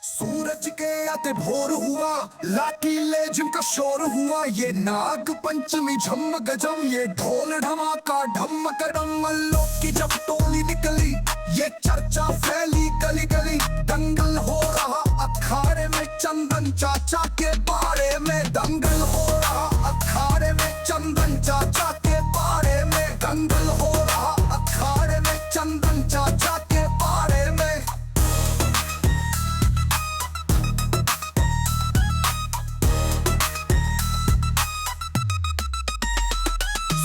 सूरज के आते भोर हुआ, लाठी लेजिम का शोर हुआ। ये नाग पंचमी झम गजम, ये ढोल ढमाका ढम करम। मल्लों की जब टोली निकली, ये चर्चा फैली गली गली। दंगल हो रहा अखाड़े में, चंदन चाचा के बारे में। दंगल हो रहा अखाड़े में, चंदन चाचा के बारे में। दंगल हो रहा अखाड़े में, चंदन चाचा के बारे में।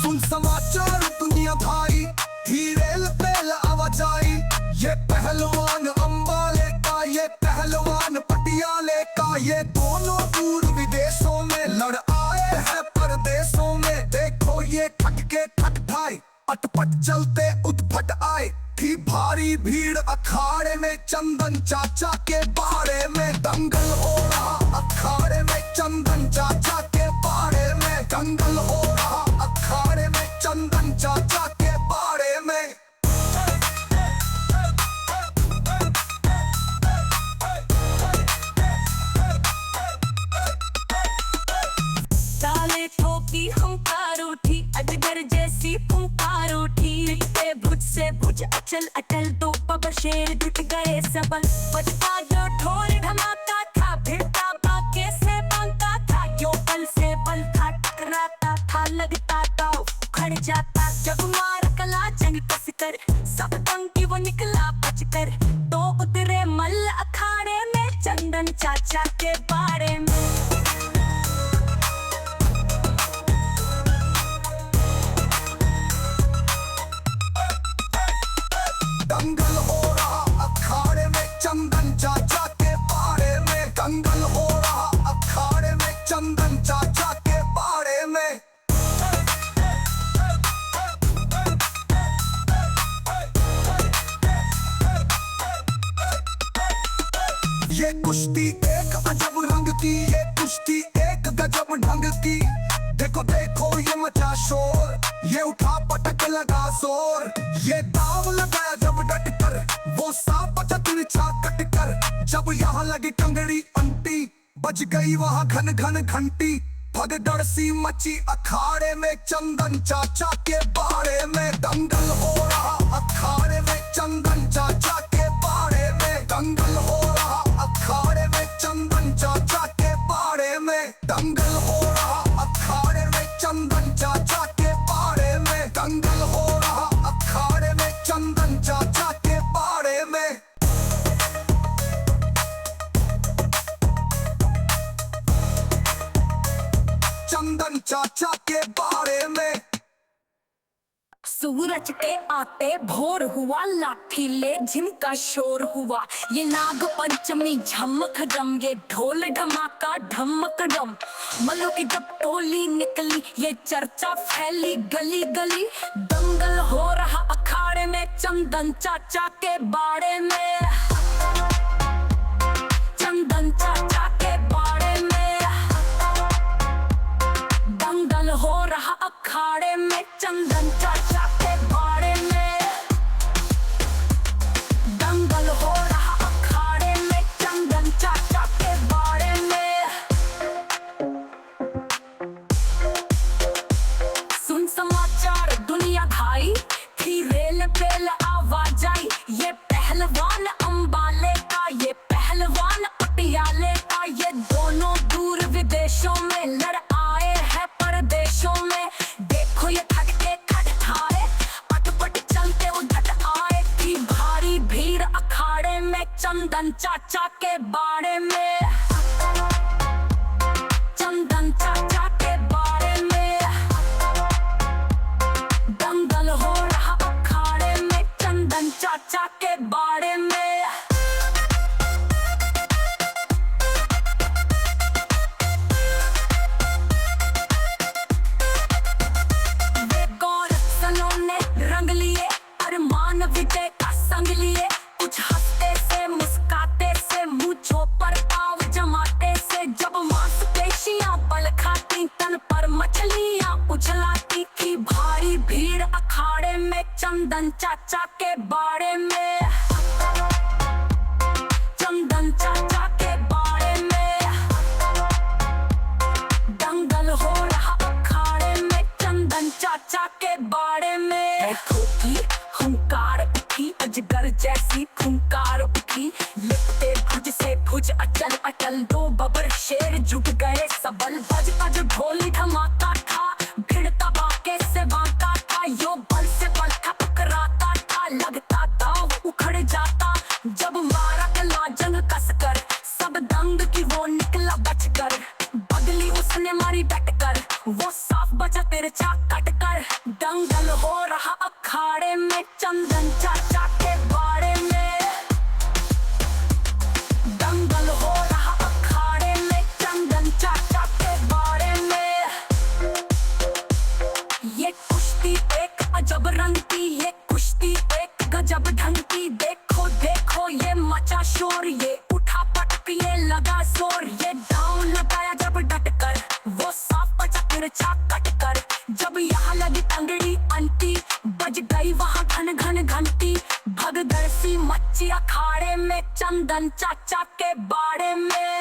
सुन समाचार दुनिया भाई, हीरेल पेल आवाजाई। ये पहलवान अंबाले का, ये पहलवान पटियाले का। ये दोनों दूर विदेशों में लड़ आए हैं परदेशों में। देखो ये ठटके ठटठाई, अटपट चलते उद्भट आए। थी भारी भीड़ अखाड़े में, चंदन चाचा के बारे में। दंगल हो रहा अखाड़े में, चंदन चाचा के बारे में। दंगल हो रहा अखाड़े में, चंदन चाचा के बारे में। ताले ठोकी हुंकार उठी, अजगर जैसी फुंकार उठी। लिपटे भुज से भुज अचल अटल, दो पग शेर जुट गए सबल। बजता जो ढोल धमाका था, भिड़ता बाके से बांका था। यो पल से पल था, टकराता था, लगता था उखड़ जाता। जब मार कला जंग कसकर, सब तंग वो निकला बचकर। तो उतरे मल्ल अखाड़े में, चंदन चाचा के बारे में। दंगल हो रहा अखाड़े में, चंदन चाचा के बारे में। दंगल हो रहा अखाड़े में, चंदन चाचा के बारे में। ये कुश्ती एक अजब रंग की, ये कुश्ती एक गजब ढंग की। देखो देखो ये मचा शोर, ये उठा पटक लगा जोर। ये दाव लगाया जब डट कर, वो सांप बचा तिरछा कट कर। जब यहाँ लगी कंगड़ी अंटी, बज गई वहाँ घन घन घंटी। भगदड़ सी मची अखाड़े में, चंदन चाचा के बारे में। दंगल हो रहा अखाड़े में, चंदन चाचा के बारे में। दंगल हो रहा अखाड़े में, चंदन चाचा के बारे में। दंगल हो रहा अखाड़े में, चंदन चाचा के बारे में। दंगल हो रहा अखाड़े में, चंदन चाचा के बारे में। चंदन चाचा के बारे में। सूरज के आते भोर हुआ, लाठी ले झिमका शोर हुआ। ये नाग पंचमी झमक रम, ये ढोल ढमाका ढमक रम। मल्लों की जब टोली निकली, ये चर्चा फैली गली गली। दंगल हो रहा अखाड़े में, चंदन चाचा के बारे में। चंदन चाचा के बारे में। दंगल हो रहा अखाड़े में, चंदन चाचा के बारे में। दंगल हो रहा अखाड़े में, चंदन चाचा के बारे में। सुन समाचार दुनिया भाई, थी रेल पेल आवाजाई। ये पहलवान अंबाले का, ये पहलवान पटियाले का। ये दोनों दूर विदेशों में लड़ आए हैं परदेशों में। देखो ये ठटके ठटठाए, अटपट चलते उधट आए। थी भारी भीड़ अखाड़े में, चंदन चाचा के बारे में। चंदन चाचा के बारे में। दंगल हो रहा अखाड़े में, चंदन चाचा के बारे में। रंग लिए अरमान विजय का संग लिए। कुछ हंसते से मुस्काते से, मुँहों पर पाव जमाते से। जब मांसपेशियां बल खाती, तन पर मछलियां उछलाती थी। भारी भीड़ अखाड़े में, चंदन चाचा के बारे में। चंदन चाचा फुंकार उठी, लिपटे भुज से भुज अचल अटल, दो बबर शेर जुट गए सबल। बजता जो ढोली धमाका था, भिड़ता बाके से बांका था, यो बल से बल टकराता था, लगता दाव उखड़ जाता। जब मारा कला जंग कसकर, सब दंग की वो निकला बचकर, बदली उसने मारी डटकर, वो साफ बचा तिरछा कटकर। दंगल हो रहा अखाड़े में, चंदन चाचा के बाड़े में। दंगल हो रहा अखाड़े में, चंदन चाचा के बाड़े में। ये कुश्ती एक अजब रंग की, ये कुश्ती एक गजब ढंग की। देखो देखो ये मचा शोर, ये उठा पटक ये लगा जोर। ये दांव लगाया जब डटकर, वो साफ बचा तिरछा कटकर। जब यहाँ लगी तंगड़ी अंटी, बज गई वहाँ घन घन घंटी। भगदड़ सी मच्ची अखाड़े में, चंदन चाचा के बाड़े में।